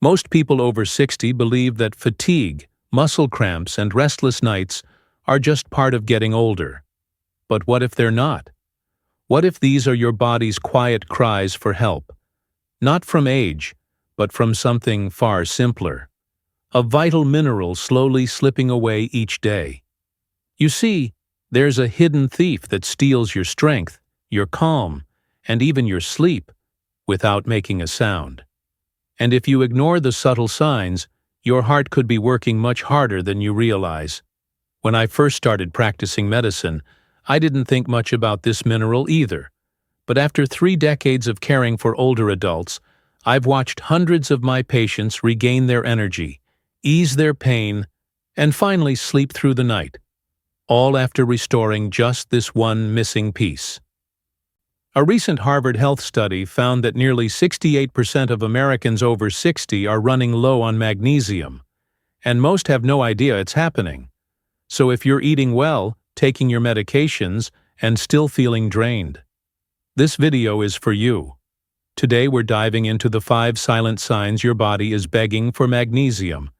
Most people over 60 believe that fatigue, muscle cramps, and restless nights are just part of getting older. But what if they're not? What if these are your body's quiet cries for help? Not from age, but from something far simpler. A vital mineral slowly slipping away each day. You see, there's a hidden thief that steals your strength, your calm, and even your sleep, without making a sound. And if you ignore the subtle signs, your heart could be working much harder than you realize. When I first started practicing medicine, I didn't think much about this mineral either. But after 3 decades of caring for older adults, I've watched hundreds of my patients regain their energy, ease their pain, and finally sleep through the night, all after restoring just this one missing piece. A recent Harvard Health study found that nearly 68% of Americans over 60 are running low on magnesium, and most have no idea it's happening. So if you're eating well, taking your medications, and still feeling drained, this video is for you. Today we're diving into the 5 silent signs your body is begging for magnesium,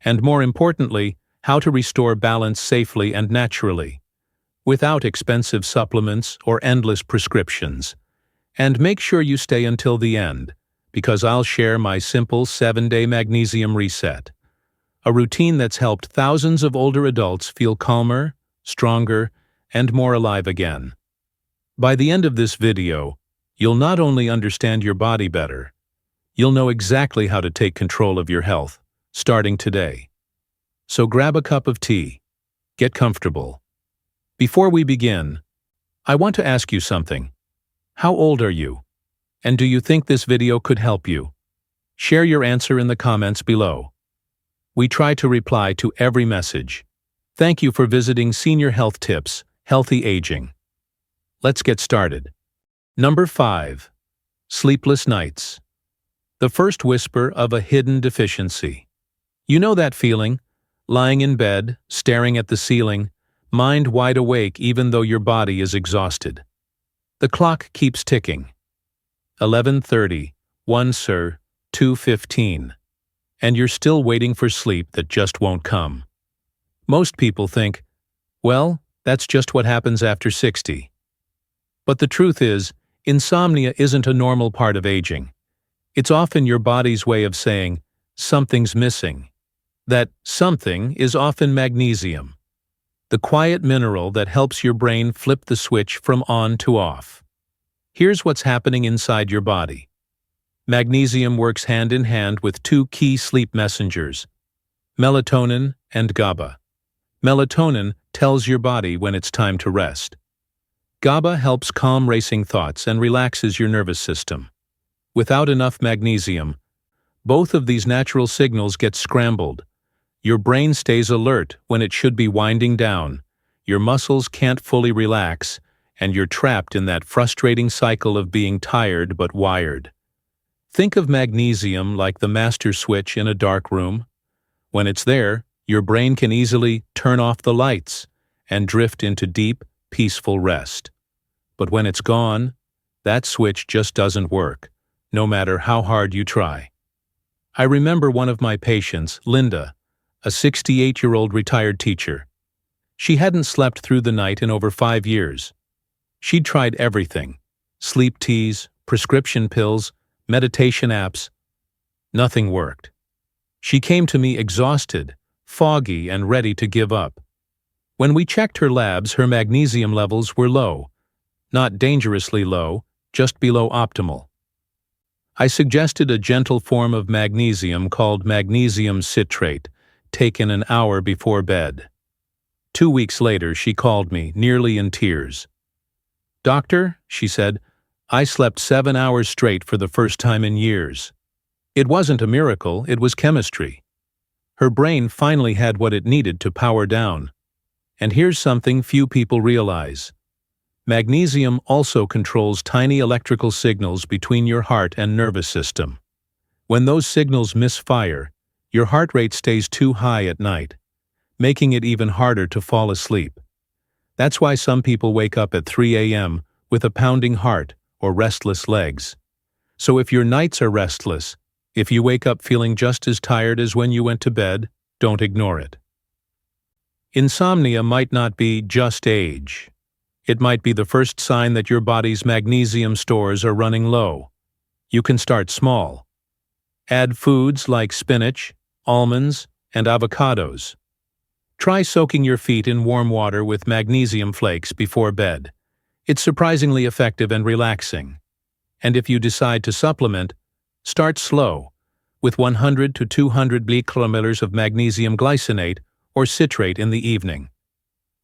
and more importantly, how to restore balance safely and naturally, without expensive supplements or endless prescriptions. And make sure you stay until the end, because I'll share my simple 7-day magnesium reset, a routine that's helped thousands of older adults feel calmer, stronger, and more alive again. By the end of this video, you'll not only understand your body better, you'll know exactly how to take control of your health, starting today. So grab a cup of tea, get comfortable. Before we begin, I want to ask you something. How old are you? And do you think this video could help you? Share your answer in the comments below. We try to reply to every message. Thank you for visiting Senior Health Tips, Healthy Aging. Let's get started. Number 5. Sleepless nights. The first whisper of a hidden deficiency. You know that feeling? Lying in bed, staring at the ceiling, mind wide awake even though your body is exhausted. The clock keeps ticking. 11:30, 1 sir, 2:15. And you're still waiting for sleep that just won't come. Most people think, well, that's just what happens after 60. But the truth is, insomnia isn't a normal part of aging. It's often your body's way of saying, something's missing. That something is often magnesium, the quiet mineral that helps your brain flip the switch from on to off. Here's what's happening inside your body. Magnesium works hand in hand with 2 key sleep messengers, melatonin and GABA. Melatonin tells your body when it's time to rest. GABA helps calm racing thoughts and relaxes your nervous system. Without enough magnesium, both of these natural signals get scrambled. Your brain stays alert when it should be winding down, your muscles can't fully relax, and you're trapped in that frustrating cycle of being tired but wired. Think of magnesium like the master switch in a dark room. When it's there, your brain can easily turn off the lights and drift into deep, peaceful rest. But when it's gone, that switch just doesn't work, no matter how hard you try. I remember one of my patients, Linda, a 68-year-old retired teacher. She hadn't slept through the night in over 5 years. She'd tried everything: sleep teas, prescription pills, meditation apps. Nothing worked. She came to me exhausted, foggy, and ready to give up. When we checked her labs, her magnesium levels were low. Not dangerously low, just below optimal. I suggested a gentle form of magnesium called magnesium citrate, taken an hour before bed. 2 weeks later, she called me, nearly in tears. "Doctor," she said, "I slept 7 hours straight for the first time in years." It wasn't a miracle, it was chemistry. Her brain finally had what it needed to power down. And here's something few people realize. Magnesium also controls tiny electrical signals between your heart and nervous system. When those signals misfire, your heart rate stays too high at night, making it even harder to fall asleep. That's why some people wake up at 3 a.m. with a pounding heart or restless legs. So if your nights are restless, If you wake up feeling just as tired as when you went to bed, don't ignore it. Insomnia might not be just age. It might be the first sign that your body's magnesium stores are running low. You can start small. Add foods like spinach, almonds, and avocados. Try soaking your feet in warm water with magnesium flakes before bed. It's surprisingly effective and relaxing. And if you decide to supplement, start slow, with 100 to 200 micromilliliters of magnesium glycinate or citrate in the evening.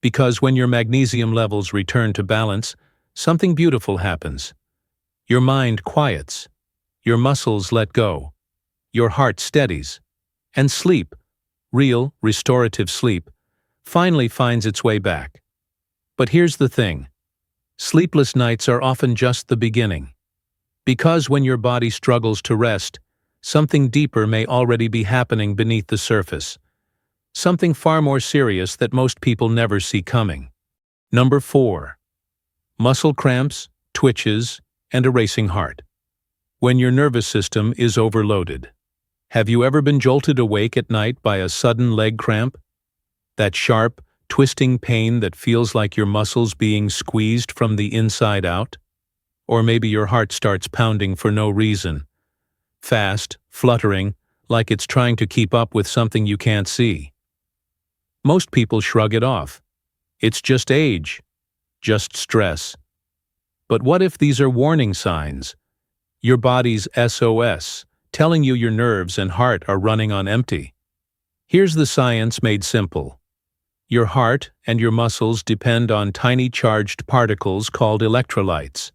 Because when your magnesium levels return to balance, something beautiful happens. Your mind quiets, your muscles let go, your heart steadies, and sleep, real, restorative sleep, finally finds its way back. But here's the thing. Sleepless nights are often just the beginning. Because when your body struggles to rest, something deeper may already be happening beneath the surface. Something far more serious that most people never see coming. Number 4. Muscle cramps, twitches, and a racing heart. When your nervous system is overloaded. Have you ever been jolted awake at night by a sudden leg cramp? That sharp, twisting pain that feels like your muscles being squeezed from the inside out? Or maybe your heart starts pounding for no reason. Fast, fluttering, like it's trying to keep up with something you can't see. Most people shrug it off. It's just age, just stress. But what if these are warning signs? Your body's SOS, telling you your nerves and heart are running on empty. Here's the science made simple. Your heart and your muscles depend on tiny charged particles called electrolytes.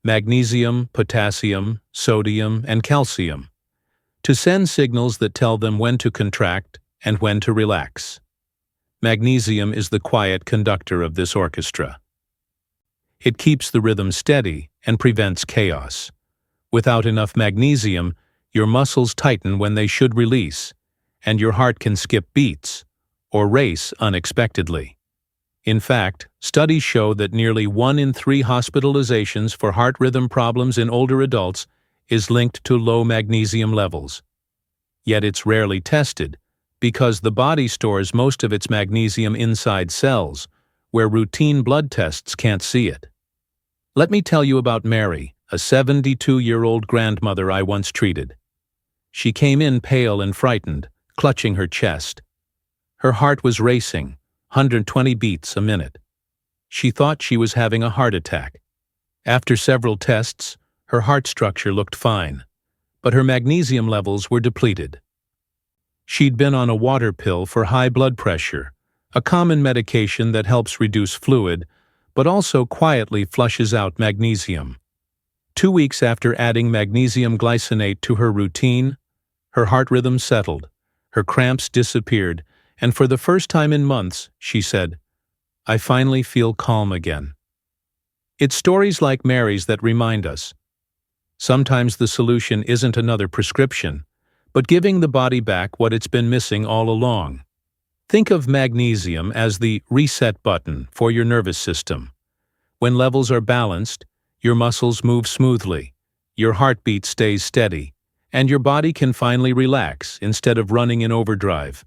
Magnesium, potassium, sodium, and calcium, to send signals that tell them when to contract and when to relax. Magnesium is the quiet conductor of this orchestra. It keeps the rhythm steady and prevents chaos. Without enough magnesium, your muscles tighten when they should release, and your heart can skip beats or race unexpectedly. In fact, studies show that nearly 1 in 3 hospitalizations for heart rhythm problems in older adults is linked to low magnesium levels. Yet it's rarely tested because the body stores most of its magnesium inside cells, where routine blood tests can't see it. Let me tell you about Mary, a 72-year-old grandmother I once treated. She came in pale and frightened, clutching her chest. Her heart was racing, 120 beats a minute. She thought she was having a heart attack. After several tests, her heart structure looked fine, but her magnesium levels were depleted. She'd been on a water pill for high blood pressure, a common medication that helps reduce fluid, but also quietly flushes out magnesium. 2 weeks after adding magnesium glycinate to her routine, her heart rhythm settled, her cramps disappeared, and for the first time in months, she said, "I finally feel calm again." It's stories like Mary's that remind us. Sometimes the solution isn't another prescription, but giving the body back what it's been missing all along. Think of magnesium as the reset button for your nervous system. When levels are balanced, your muscles move smoothly, your heartbeat stays steady, and your body can finally relax instead of running in overdrive.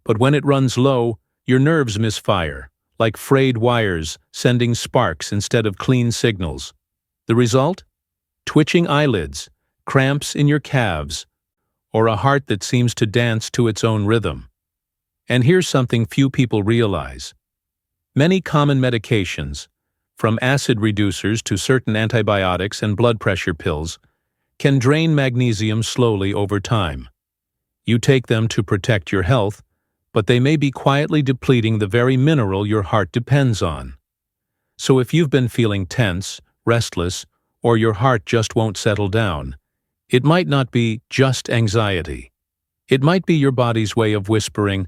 But when it runs low, your nerves misfire, like frayed wires sending sparks instead of clean signals. The result? Twitching eyelids, cramps in your calves, or a heart that seems to dance to its own rhythm. And here's something few people realize. Many common medications, from acid reducers to certain antibiotics and blood pressure pills, can drain magnesium slowly over time. You take them to protect your health, but they may be quietly depleting the very mineral your heart depends on. So if you've been feeling tense, restless, or your heart just won't settle down, it might not be just anxiety. It might be your body's way of whispering,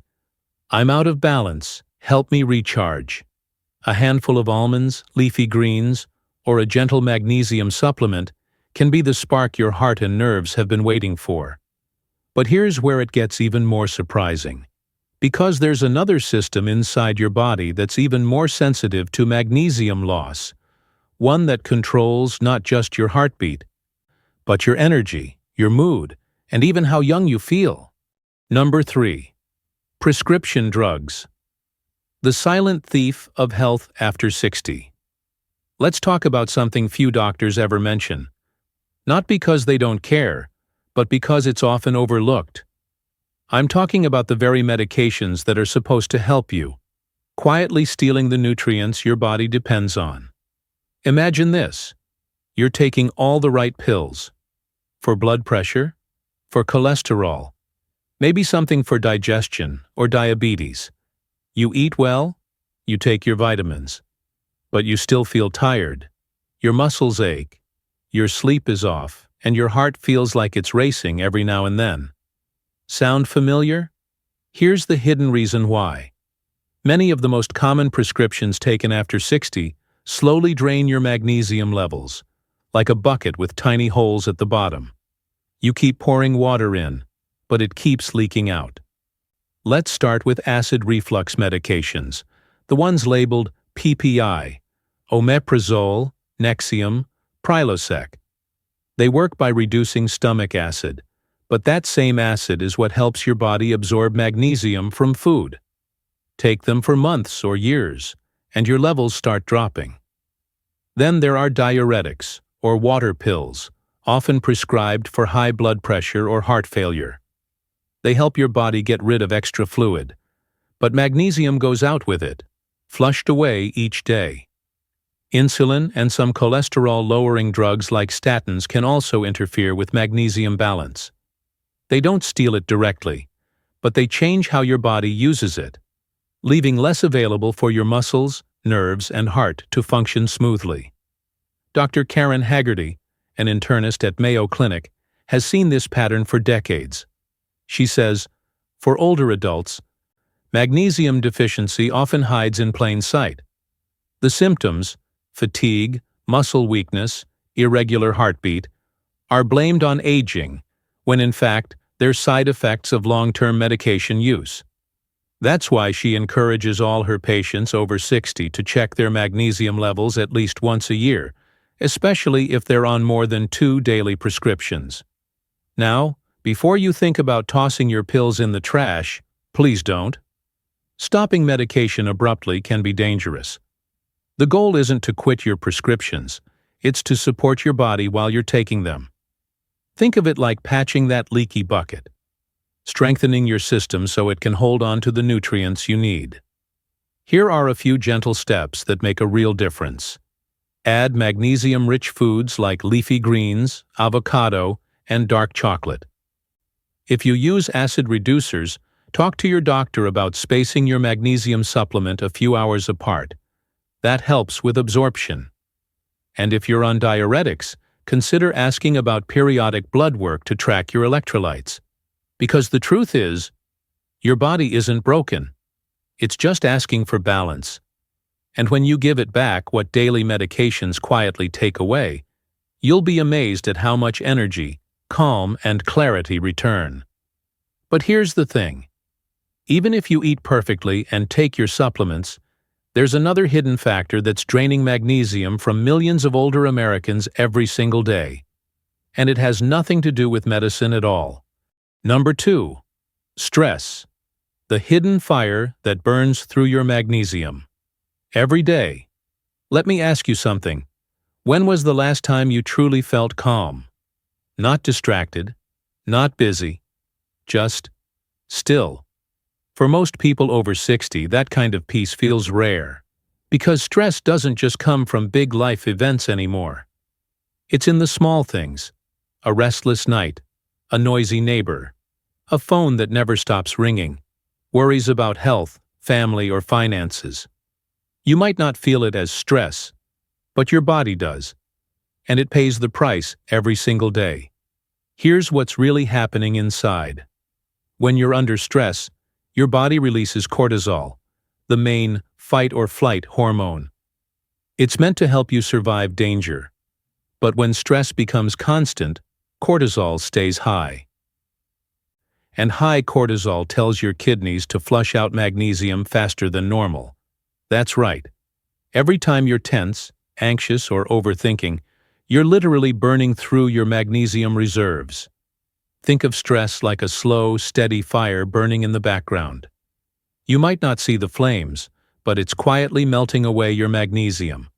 "I'm out of balance, help me recharge." A handful of almonds, leafy greens, or a gentle magnesium supplement can be the spark your heart and nerves have been waiting for. But here's where it gets even more surprising. Because there's another system inside your body that's even more sensitive to magnesium loss, one that controls not just your heartbeat, but your energy, your mood, and even how young you feel. Number 3. Prescription drugs. The silent thief of health after 60. Let's talk about something few doctors ever mention. Not because they don't care, but because it's often overlooked. I'm talking about the very medications that are supposed to help you, quietly stealing the nutrients your body depends on. Imagine this. You're taking all the right pills. For blood pressure, for cholesterol, maybe something for digestion or diabetes. You eat well, you take your vitamins, but you still feel tired. Your muscles ache, your sleep is off, and your heart feels like it's racing every now and then. Sound familiar? Here's the hidden reason why. Many of the most common prescriptions taken after 60 slowly drain your magnesium levels, like a bucket with tiny holes at the bottom. You keep pouring water in, but it keeps leaking out. Let's start with acid reflux medications, the ones labeled PPI, omeprazole, Nexium, Prilosec. They work by reducing stomach acid, but that same acid is what helps your body absorb magnesium from food. Take them for months or years, and your levels start dropping. Then there are diuretics, or water pills, often prescribed for high blood pressure or heart failure. They help your body get rid of extra fluid, but magnesium goes out with it, flushed away each day. Insulin and some cholesterol-lowering drugs like statins can also interfere with magnesium balance. They don't steal it directly, but they change how your body uses it, leaving less available for your muscles, nerves, and heart to function smoothly. Dr. Karen Haggerty, an internist at Mayo Clinic, has seen this pattern for decades. She says, for older adults, magnesium deficiency often hides in plain sight. The symptoms, fatigue, muscle weakness, irregular heartbeat, are blamed on aging, when in fact they're side effects of long-term medication use. That's why she encourages all her patients over 60 to check their magnesium levels at least once a year, especially if they're on more than 2 daily prescriptions. Now, before you think about tossing your pills in the trash, please don't. Stopping medication abruptly can be dangerous. The goal isn't to quit your prescriptions, it's to support your body while you're taking them. Think of it like patching that leaky bucket, strengthening your system so it can hold on to the nutrients you need. Here are a few gentle steps that make a real difference. Add magnesium-rich foods like leafy greens, avocado, and dark chocolate. If you use acid reducers, talk to your doctor about spacing your magnesium supplement a few hours apart. That helps with absorption. And if you're on diuretics, consider asking about periodic blood work to track your electrolytes. Because the truth is, your body isn't broken. It's just asking for balance. And when you give it back what daily medications quietly take away, you'll be amazed at how much energy, calm, and clarity return. But here's the thing. Even if you eat perfectly and take your supplements, there's another hidden factor that's draining magnesium from millions of older Americans every single day. And it has nothing to do with medicine at all. Number 2. Stress. The hidden fire that burns through your magnesium. Every day. Let me ask you something. When was the last time you truly felt calm? Not distracted, not busy, just still. For most people over 60, that kind of peace feels rare, because stress doesn't just come from big life events anymore. It's in the small things: a restless night, a noisy neighbor, a phone that never stops ringing, worries about health, family, or finances. You might not feel it as stress, but your body does, and it pays the price every single day. Here's what's really happening inside. When you're under stress, your body releases cortisol, the main fight-or-flight hormone. It's meant to help you survive danger. But when stress becomes constant, cortisol stays high. And high cortisol tells your kidneys to flush out magnesium faster than normal. That's right. Every time you're tense, anxious, or overthinking, you're literally burning through your magnesium reserves. Think of stress like a slow, steady fire burning in the background. You might not see the flames, but it's quietly melting away your magnesium,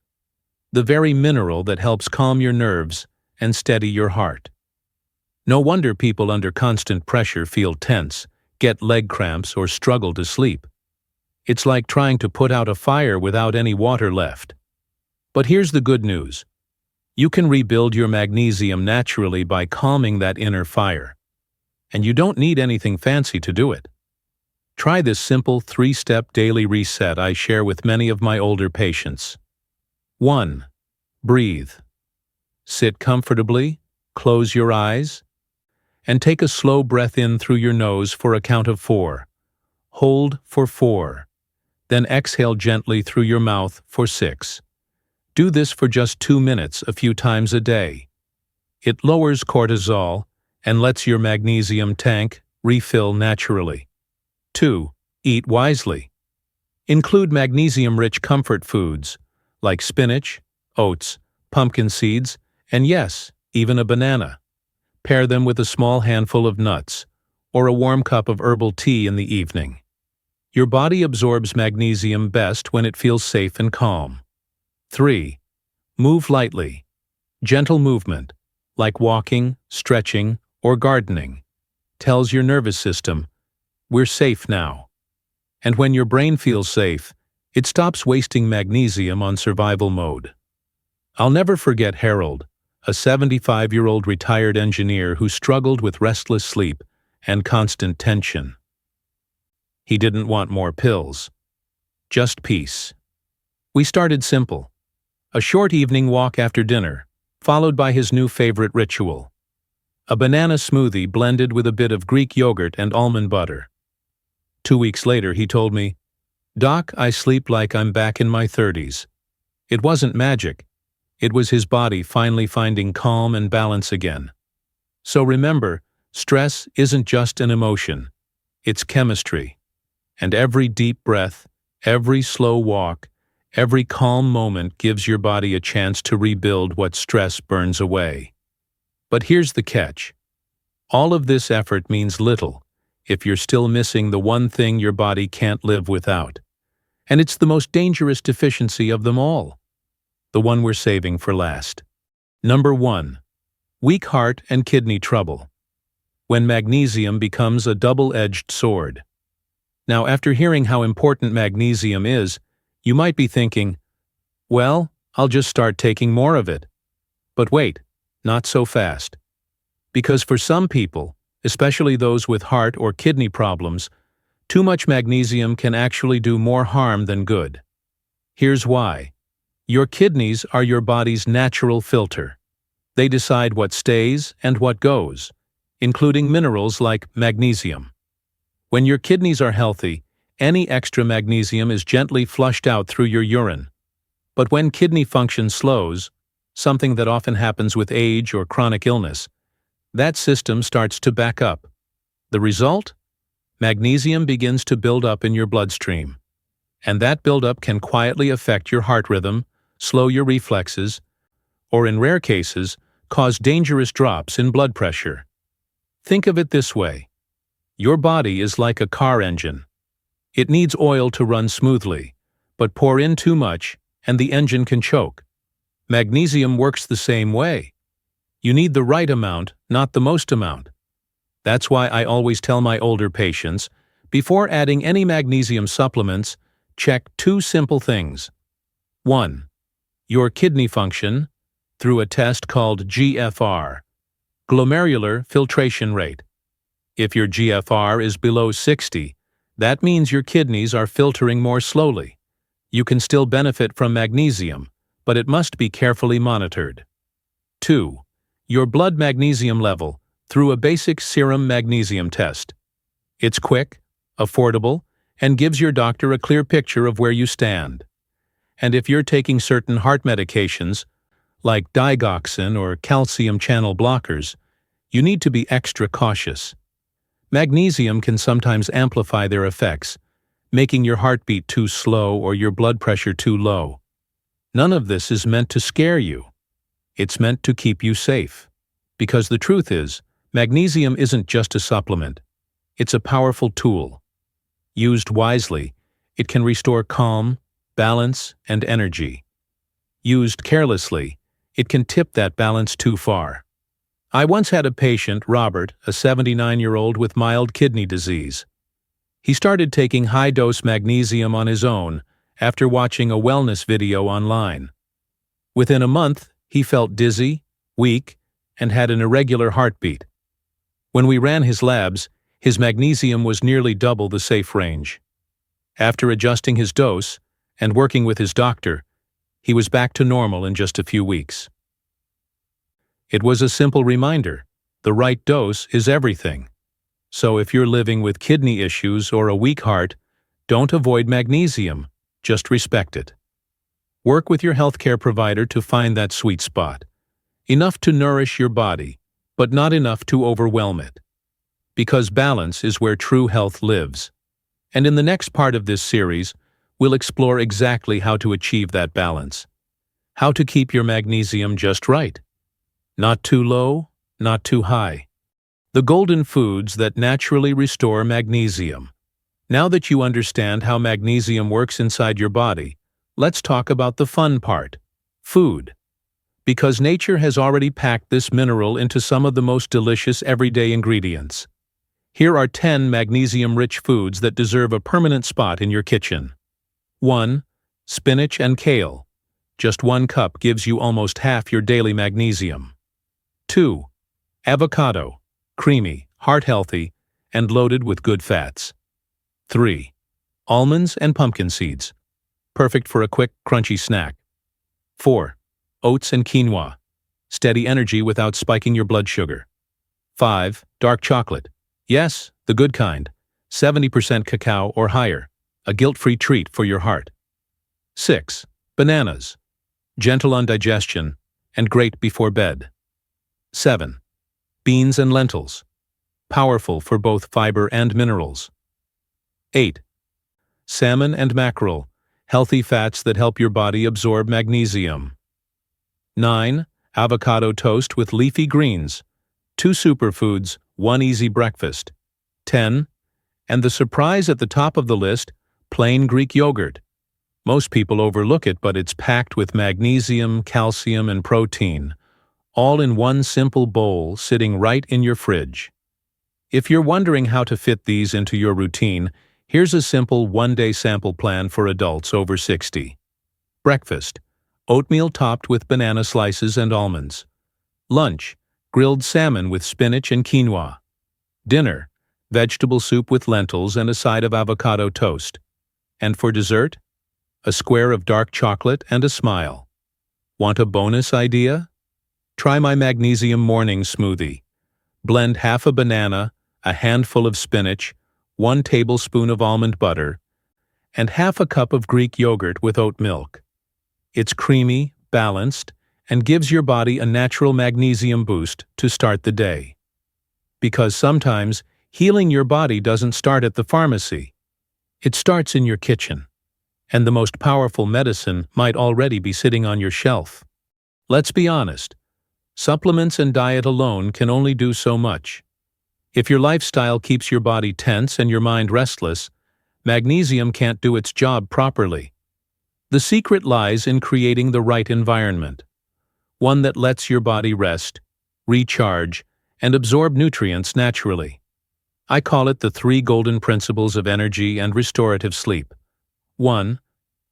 the very mineral that helps calm your nerves and steady your heart. No wonder people under constant pressure feel tense, get leg cramps, or struggle to sleep. It's like trying to put out a fire without any water left. But here's the good news. You can rebuild your magnesium naturally by calming that inner fire. And you don't need anything fancy to do it. Try this simple 3-step daily reset I share with many of my older patients. 1. Breathe. Sit comfortably, close your eyes, and take a slow breath in through your nose for a count of 4. Hold for 4. Then exhale gently through your mouth for 6. Do this for just 2 minutes a few times a day. It lowers cortisol and lets your magnesium tank refill naturally. 2. Eat wisely. Include magnesium-rich comfort foods like spinach, oats, pumpkin seeds, and yes, even a banana. Pair them with a small handful of nuts or a warm cup of herbal tea in the evening. Your body absorbs magnesium best when it feels safe and calm. 3. Move lightly. Gentle movement, like walking, stretching, or gardening, tells your nervous system, "We're safe now." And when your brain feels safe, it stops wasting magnesium on survival mode. I'll never forget Harold, a 75-year-old retired engineer who struggled with restless sleep and constant tension. He didn't want more pills, just peace. We started simple. A short evening walk after dinner, followed by his new favorite ritual. A banana smoothie blended with a bit of Greek yogurt and almond butter. 2 weeks later, he told me, "Doc, I sleep like I'm back in my 30s. It wasn't magic. It was his body finally finding calm and balance again. So remember, stress isn't just an emotion. It's chemistry. And every deep breath, every slow walk, every calm moment gives your body a chance to rebuild what stress burns away. But here's the catch. All of this effort means little if you're still missing the one thing your body can't live without. And it's the most dangerous deficiency of them all. The one we're saving for last. Number 1. Weak heart and kidney trouble. When magnesium becomes a double-edged sword. Now, after hearing how important magnesium is, you might be thinking, well, I'll just start taking more of it. But wait, not so fast. Because for some people, especially those with heart or kidney problems, too much magnesium can actually do more harm than good. Here's why. Your kidneys are your body's natural filter. They decide what stays and what goes, including minerals like magnesium. When your kidneys are healthy, any extra magnesium is gently flushed out through your urine. But when kidney function slows, something that often happens with age or chronic illness, that system starts to back up. The result? Magnesium begins to build up in your bloodstream. And that buildup can quietly affect your heart rhythm, slow your reflexes, or in rare cases, cause dangerous drops in blood pressure. Think of it this way. Your body is like a car engine. It needs oil to run smoothly, but pour in too much and the engine can choke. Magnesium works the same way. You need the right amount, not the most amount. That's why I always tell my older patients, before adding any magnesium supplements, check 2 simple things. 1. Your kidney function, through a test called GFR, glomerular filtration rate. If your GFR is below 60, that means your kidneys are filtering more slowly. You can still benefit from magnesium, but it must be carefully monitored. 2. Your blood magnesium level, through a basic serum magnesium test. It's quick, affordable, and gives your doctor a clear picture of where you stand. And if you're taking certain heart medications, like digoxin or calcium channel blockers, you need to be extra cautious. Magnesium can sometimes amplify their effects, making your heartbeat too slow or your blood pressure too low. None of this is meant to scare you. It's meant to keep you safe. Because the truth is, Magnesium isn't just a supplement. It's a powerful tool. Used wisely, it can restore calm, balance, and energy. Used carelessly, it can tip that balance too far. I once had a patient, Robert, a 79-year-old with mild kidney disease. He started taking high-dose magnesium on his own after watching a wellness video online. Within a month, he felt dizzy, weak, and had an irregular heartbeat. When we ran his labs, his magnesium was nearly double the safe range. After adjusting his dose and working with his doctor, he was back to normal in just a few weeks. It was a simple reminder: the right dose is everything. So if you're living with kidney issues or a weak heart, don't avoid magnesium, just respect it. Work with your healthcare provider to find that sweet spot. Enough to nourish your body, but not enough to overwhelm it. Because balance is where true health lives. And in the next part of this series, we'll explore exactly how to achieve that balance. How to keep your magnesium just right. Not too low, not too high. The golden foods that naturally restore magnesium. Now that you understand how magnesium works inside your body, let's talk about the fun part: food. Because nature has already packed this mineral into some of the most delicious everyday ingredients. Here are 10 magnesium-rich foods that deserve a permanent spot in your kitchen. 1. Spinach and kale. Just 1 cup gives you almost half your daily magnesium. 2. Avocado. Creamy, heart-healthy, and loaded with good fats. 3. Almonds and pumpkin seeds. Perfect for a quick, crunchy snack. 4. Oats and quinoa. Steady energy without spiking your blood sugar. 5. Dark chocolate. Yes, the good kind. 70% cacao or higher. A guilt-free treat for your heart. 6. Bananas. Gentle on digestion and great before bed. 7. Beans and lentils. Powerful for both fiber and minerals. 8. Salmon and mackerel. Healthy fats that help your body absorb magnesium. 9. Avocado toast with leafy greens. 2 superfoods, 1 easy breakfast. 10. And the surprise at the top of the list, plain Greek yogurt. Most people overlook it, but it's packed with magnesium, calcium, and protein, all in one simple bowl sitting right in your fridge. If you're wondering how to fit these into your routine, here's a simple 1-day sample plan for adults over 60. Breakfast: oatmeal topped with banana slices and almonds. Lunch: grilled salmon with spinach and quinoa. Dinner: vegetable soup with lentils and a side of avocado toast. And for dessert, a square of dark chocolate and a smile. Want a bonus idea? Try my magnesium morning smoothie. Blend half a banana, a handful of spinach, 1 tablespoon of almond butter, and half a cup of Greek yogurt with oat milk. It's creamy, balanced, and gives your body a natural magnesium boost to start the day. Because sometimes, healing your body doesn't start at the pharmacy. It starts in your kitchen. And the most powerful medicine might already be sitting on your shelf. Let's be honest. Supplements and diet alone can only do so much. If your lifestyle keeps your body tense and your mind restless, magnesium can't do its job properly. The secret lies in creating the right environment. One that lets your body rest, recharge, and absorb nutrients naturally. I call it the 3 golden principles of energy and restorative sleep. 1.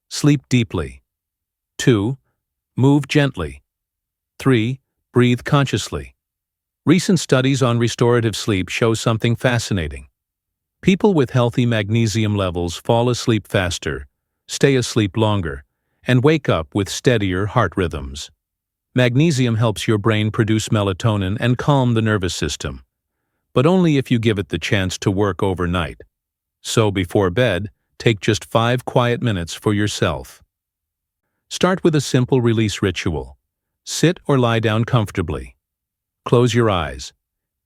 Sleep deeply. 2. Move gently. 3. Breathe consciously. Recent studies on restorative sleep show something fascinating. People with healthy magnesium levels fall asleep faster, stay asleep longer, and wake up with steadier heart rhythms. Magnesium helps your brain produce melatonin and calm the nervous system, but only if you give it the chance to work overnight. So before bed, take just 5 quiet minutes for yourself. Start with a simple release ritual. Sit or lie down comfortably. Close your eyes.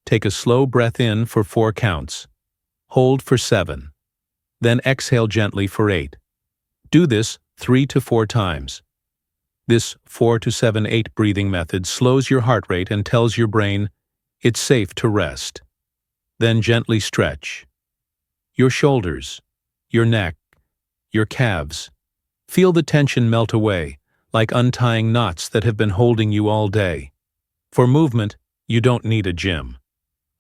Take a slow breath in for 4 counts. Hold for 7. Then exhale gently for 8. Do this 3 to 4 times. This 4 to 7, 8 breathing method slows your heart rate and tells your brain, it's safe to rest. Then gently stretch your shoulders, your neck, your calves. Feel the tension melt away, like untying knots that have been holding you all day. For movement, you don't need a gym.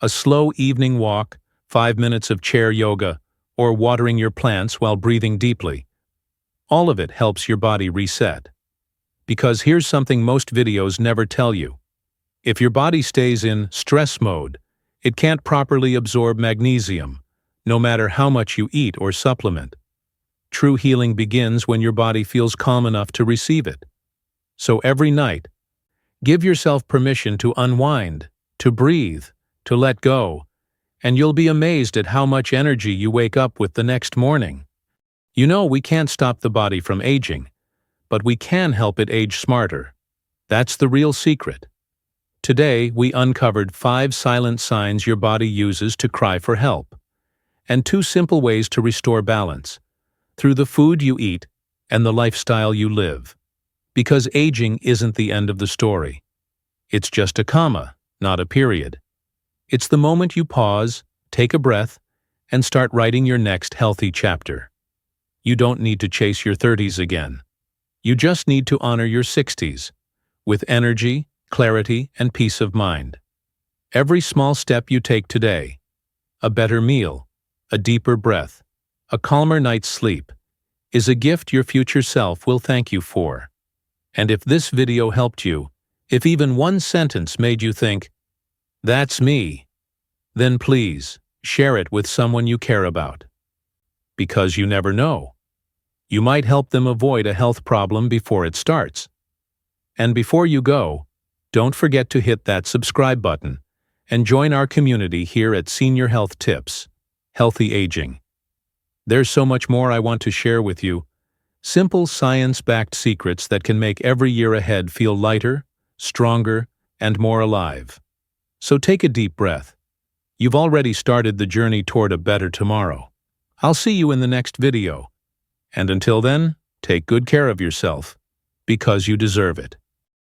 A slow evening walk, 5 minutes of chair yoga, or watering your plants while breathing deeply. All of it helps your body reset. Because here's something most videos never tell you. If your body stays in stress mode, it can't properly absorb magnesium, no matter how much you eat or supplement. True healing begins when your body feels calm enough to receive it. So every night, give yourself permission to unwind, to breathe, to let go, and you'll be amazed at how much energy you wake up with the next morning. You know, we can't stop the body from aging, but we can help it age smarter. That's the real secret. Today, we uncovered 5 silent signs your body uses to cry for help, and 2 simple ways to restore balance, through the food you eat and the lifestyle you live. Because aging isn't the end of the story. It's just a comma, not a period. It's the moment you pause, take a breath, and start writing your next healthy chapter. You don't need to chase your 30s again. You just need to honor your 60s, with energy, clarity, and peace of mind. Every small step you take today, a better meal, a deeper breath, a calmer night's sleep, is a gift your future self will thank you for. And if this video helped you, if even one sentence made you think, "That's me," then please share it with someone you care about. Because you never know. You might help them avoid a health problem before it starts. And before you go, don't forget to hit that subscribe button and join our community here at Senior Health Tips, Healthy Aging. There's so much more I want to share with you. Simple science-backed secrets that can make every year ahead feel lighter, stronger, and more alive. So take a deep breath. You've already started the journey toward a better tomorrow. I'll see you in the next video. And until then, take good care of yourself, because you deserve it.